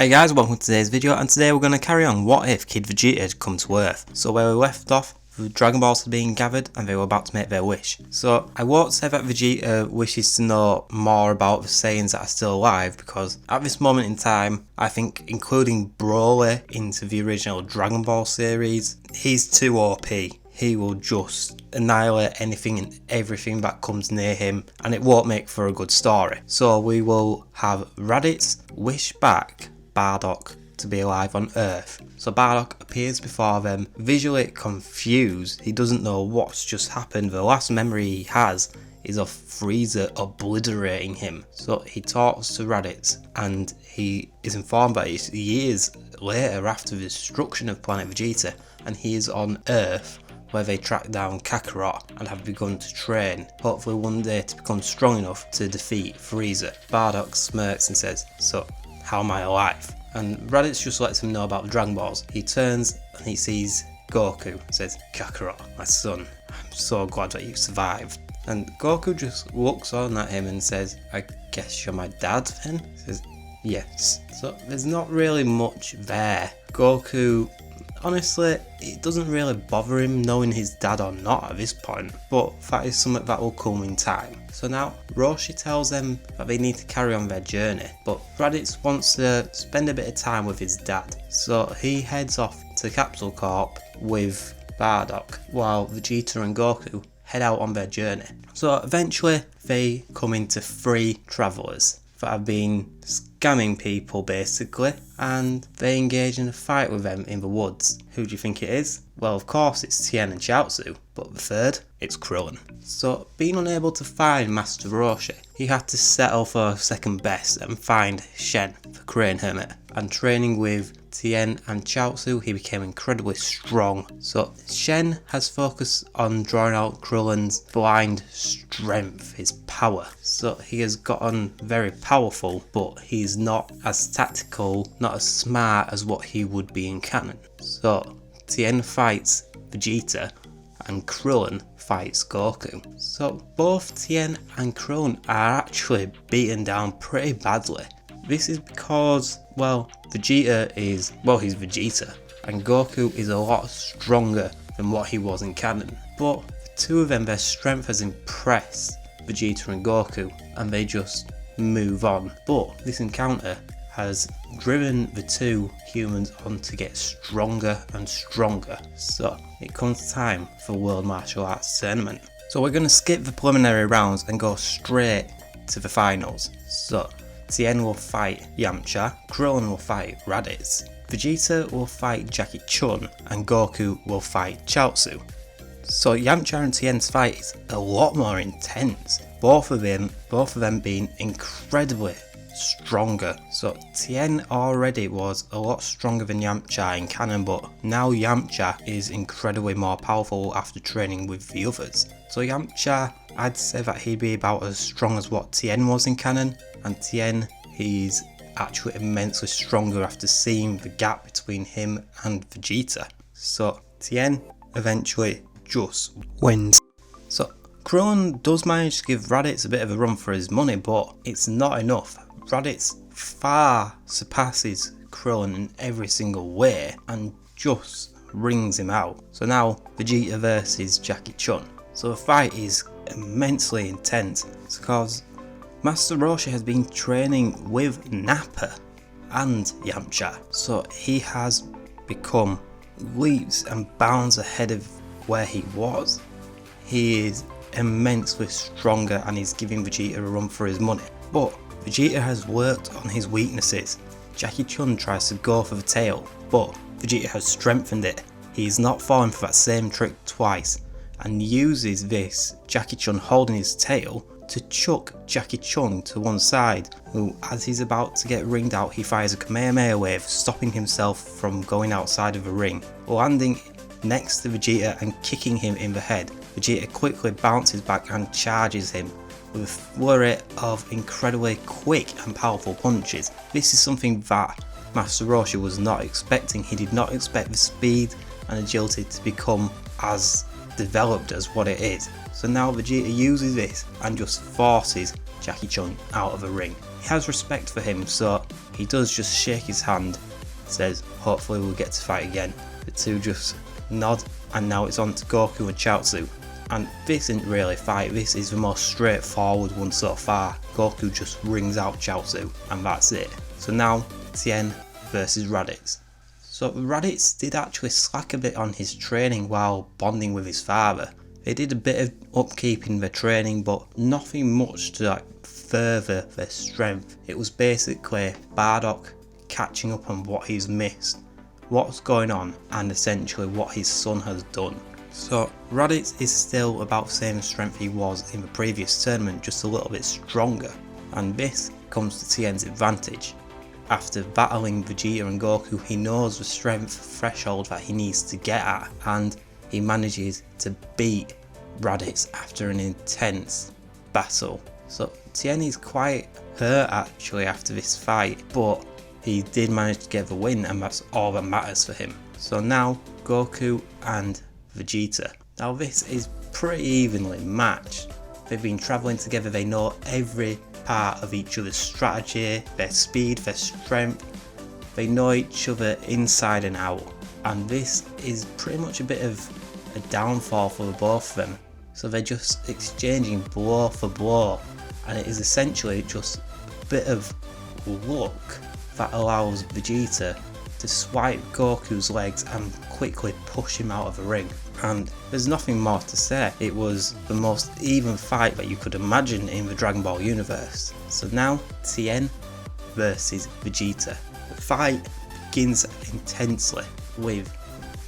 Hey guys, welcome to today's video, and today we're going to carry on what if Kid Vegeta had come to Earth. So where we left off, the Dragon Balls had been gathered and they were about to make their wish. So I won't say that Vegeta wishes to know more about the Saiyans that are still alive, because at this moment in time, I think including Broly into the original Dragon Ball series, he's too OP. He will just annihilate anything and everything that comes near him, and it won't make for a good story. So we will have Raditz wish back Bardock to be alive on Earth. So Bardock appears before them, visually confused. He doesn't know what's just happened. The last memory he has is of Frieza obliterating him. So he talks to Raditz, and he is informed that it's years later after the destruction of planet Vegeta, and he is on Earth, where they track down Kakarot and have begun to train, hopefully one day to become strong enough to defeat Frieza. Bardock smirks and says, "So, how am I alive?" And Raditz just lets him know about the Dragon Balls. He turns and he sees Goku and says, "Kakarot, my son, I'm so glad that you survived." And Goku just looks on at him and says, "I guess you're my dad then?" He says, "Yes." So there's not really much there. Goku, honestly, it doesn't really bother him knowing his dad or not at this point, but that is something that will come in time. So now Roshi tells them that they need to carry on their journey, but Raditz wants to spend a bit of time with his dad, so he heads off to Capsule Corp with Bardock, while Vegeta and Goku head out on their journey. So eventually they come into 3 travellers that have been scamming people basically, and they engage in a fight with them in the woods. Who do you think it is? Well, of course it's Tien and Chaozu, but the third, it's Krillin. So being unable to find Master Roshi, he had to settle for second best and find Shen, the Crane Hermit, and training with Tien and Chaozu, he became incredibly strong. So Shen has focused on drawing out Krillin's blind strength, his power. So he has gotten very powerful, but he's not as tactical, not as smart as what he would be in canon. So Tien fights Vegeta and Krillin fights Goku. So both Tien and Krillin are actually beaten down pretty badly. This is because, well, Vegeta is, well, he's Vegeta, and Goku is a lot stronger than what he was in canon. But the two of them, their strength has impressed Vegeta and Goku, and they just move on. But this encounter has driven the two humans on to get stronger and stronger. So it comes time for World Martial Arts Tournament. So we're going to skip the preliminary rounds and go straight to the finals. So Tien will fight Yamcha, Krillin will fight Raditz, Vegeta will fight Jackie Chun, and Goku will fight Chaozu. So Yamcha and Tien's fight is a lot more intense, both of them being incredibly stronger. So Tien already was a lot stronger than Yamcha in canon, but now Yamcha is incredibly more powerful after training with the others. So Yamcha, I'd say that he'd be about as strong as what Tien was in canon, and Tien, he's actually immensely stronger after seeing the gap between him and Vegeta. So Tien eventually just wins. So Krillin does manage to give Raditz a bit of a run for his money, but it's not enough. Raditz far surpasses Krillin in every single way and just rings him out. So now Vegeta versus Jackie Chun. So the fight is immensely intense. It's because Master Roshi has been training with Nappa and Yamcha, so he has become leaps and bounds ahead of where he was. He is immensely stronger and he's giving Vegeta a run for his money. But Vegeta has worked on his weaknesses. Jackie Chun tries to go for the tail, but Vegeta has strengthened it. He is not falling for that same trick twice, and uses this Jackie Chun holding his tail to chuck Jackie Chun to one side, who, as he's about to get ringed out, he fires a Kamehameha wave, stopping himself from going outside of the ring, landing next to Vegeta and kicking him in the head. Vegeta quickly bounces back and charges him with a flurry of incredibly quick and powerful punches. This is something that Master Roshi was not expecting. He did not expect the speed and agility to become as developed as what it is. So now Vegeta uses this and just forces Jackie Chun out of the ring. he has respect for him, so he does just shake his hand, says hopefully we'll get to fight again. The two just nod, and now it's on to Goku and Chaozu. And this isn't really a fight, this is the most straightforward one so far. Goku just rings out Chaozu and that's it. So now Tien versus Raditz. So Raditz did actually slack a bit on his training while bonding with his father. They did a bit of upkeep in their training, but nothing much to further their strength. It was basically Bardock catching up on what he's missed, what's going on, and essentially what his son has done. So Raditz is still about the same strength he was in the previous tournament, just a little bit stronger, and this comes to Tien's advantage. After battling Vegeta and Goku, he knows the strength threshold that he needs to get at, and he manages to beat Raditz after an intense battle. So Tien is quite hurt actually after this fight, but he did manage to get the win, and that's all that matters for him. So now Goku and Vegeta. Now this is pretty evenly matched. They've been travelling together, they know every part of each other's strategy, their speed, their strength. They know each other inside and out, and this is pretty much a bit of a downfall for the both of them. So they're just exchanging blow for blow, and it is essentially just a bit of luck that allows Vegeta to swipe Goku's legs and quickly push him out of the ring. And there's nothing more to say, it was the most even fight that you could imagine in the Dragon Ball universe. So now Tien versus Vegeta. The fight begins intensely with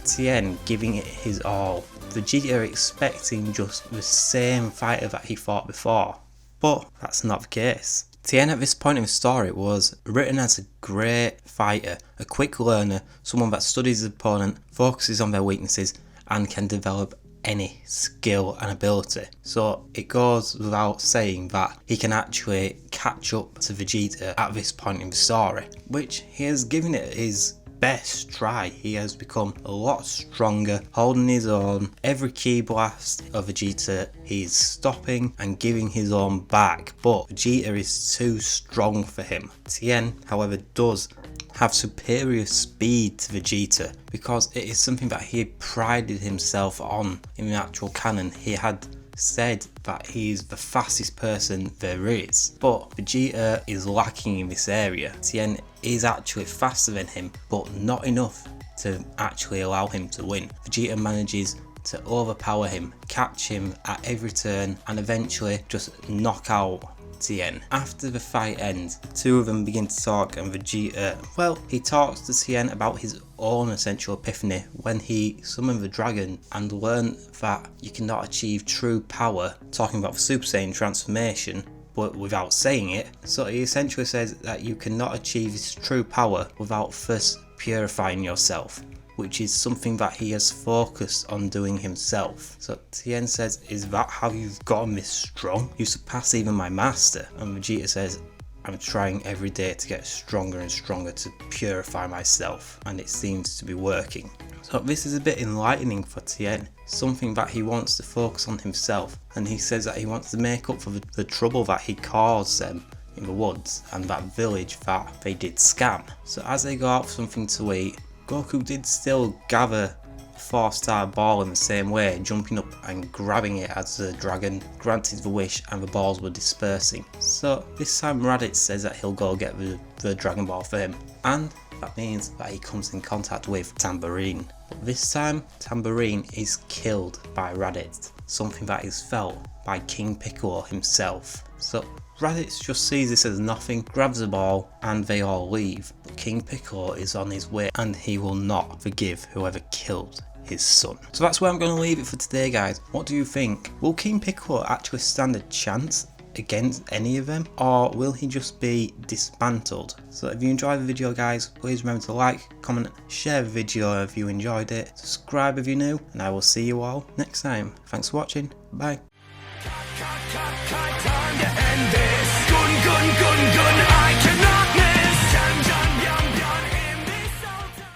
Tien giving it his all. Vegeta expecting just the same fighter that he fought before, but that's not the case. Tien at this point in the story was written as a great fighter, a quick learner, someone that studies his opponent, focuses on their weaknesses, and can develop any skill and ability. So it goes without saying that he can actually catch up to Vegeta at this point in the story, which he has given it his best try. He has become a lot stronger, holding his own. Every ki blast of Vegeta he's stopping and giving his own back, but Vegeta is too strong for him. Tien, however, does have superior speed to Vegeta because it is something that he prided himself on in the actual canon. He had said that he is the fastest person there is, but Vegeta is lacking in this area. Tien is actually faster than him, but not enough to actually allow him to win. Vegeta manages to overpower him, catch him at every turn, and eventually just knock out Tien. After the fight ends, the two of them begin to talk, and Vegeta, well, he talks to Tien about his own essential epiphany when he summoned the dragon and learned that you cannot achieve true power, talking about the Super Saiyan transformation, but without saying it. So he essentially says that you cannot achieve this true power without first purifying yourself, which is something that he has focused on doing himself. So Tien says, is that how you've gotten this strong? You surpass even my master. And Vegeta says, I'm trying every day to get stronger and stronger to purify myself, and it seems to be working. So this is a bit enlightening for Tien, something that he wants to focus on himself, and he says that he wants to make up for the trouble that he caused them in the woods and that village that they did scam. So as they go out for something to eat, Goku did still gather the 4-star ball in the same way, jumping up and grabbing it as the dragon granted the wish and the balls were dispersing. So this time Raditz says that he'll go get the Dragon Ball for him, and that means that he comes in contact with Tambourine. But this time Tambourine is killed by Raditz, something that is felt by King Piccolo himself. So Raditz just sees this as nothing, grabs the ball, and they all leave. But King Piccolo is on his way, and he will not forgive whoever killed his son. So that's where I'm going to leave it for today, guys. What do you think? Will King Piccolo actually stand a chance against any of them, or will he just be dismantled? So if you enjoyed the video, guys, please remember to like, comment, share the video if you enjoyed it, subscribe if you're new, and I will see you all next time. Thanks for watching. Bye. Time to end it.